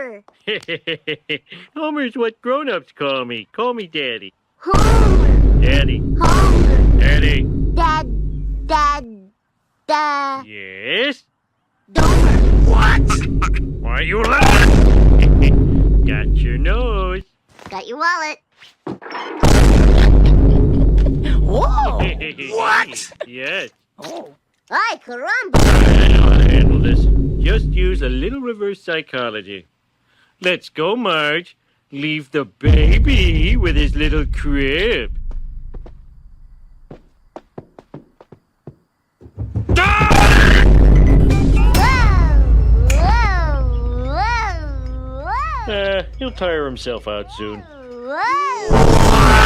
Homer! Homer's what grown-ups call me. Call me Daddy. Homer! Daddy. Homer! Daddy. Dad. Yes? Domer! What? Why are you laughing? Got your nose. Got your wallet. Whoa! What? Yes. Oh. Ay, caramba! I know how to handle this. Just use a little reverse psychology. Let's go, Marge. Leave the baby with his little crib. Whoa! He'll tire himself out soon. Whoa!